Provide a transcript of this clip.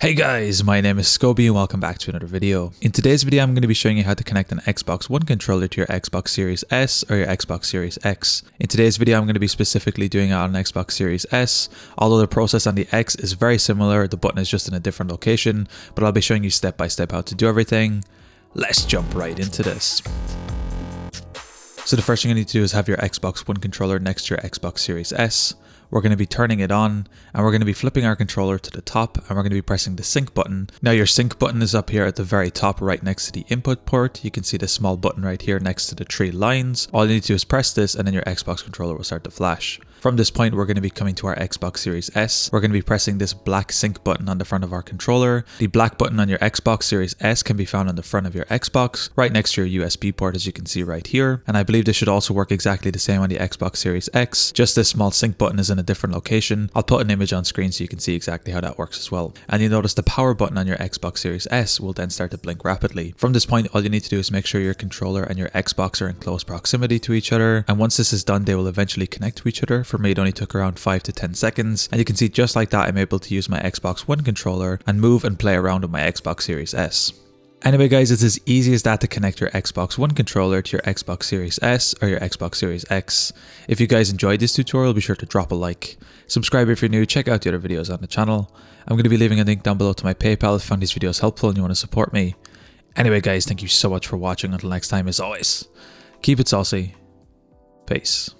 Hey guys, my name is Scoby and welcome back to another video. In today's video, I'm going to be showing you how to connect an Xbox One controller to your Xbox Series S or your Xbox Series X. In today's video, I'm going to be specifically doing it on an Xbox Series S. Although the process on the X is very similar, the button is just in a different location, but I'll be showing you step by step how to do everything. Let's jump right into this. So the first thing you need to do is have your Xbox One controller next to your Xbox Series S. We're going to be turning it on and we're going to be flipping our controller to the top and we're going to be pressing the sync button. Now your sync button is up here at the very top right next to the input port. You can see the small button right here next to the three lines. All you need to do is press this and then your Xbox controller will start to flash. From this point, we're going to be coming to our Xbox Series S. We're going to be pressing this black sync button on the front of our controller. The black button on your Xbox Series S can be found on the front of your Xbox, right next to your USB port as you can see right here. And I believe this should also work exactly the same on the Xbox Series X. Just this small sync button is in a different location. I'll put an image on screen so you can see exactly how that works as well. And you'll notice the power button on your Xbox Series S will then start to blink rapidly. From this point, all you need to do is make sure your controller and your Xbox are in close proximity to each other. And once this is done, they will eventually connect to each other. For me, it only took around 5 to 10 seconds. And you can see just like that, I'm able to use my Xbox One controller and move and play around with my Xbox Series S. Anyway guys, it's as easy as that to connect your Xbox One controller to your Xbox Series S or your Xbox Series X. If you guys enjoyed this tutorial, be sure to drop a like. Subscribe if you're new, check out the other videos on the channel. I'm going to be leaving a link down below to my PayPal if you found these videos helpful and you want to support me. Anyway guys, thank you so much for watching. Until next time, as always, keep it saucy. Peace.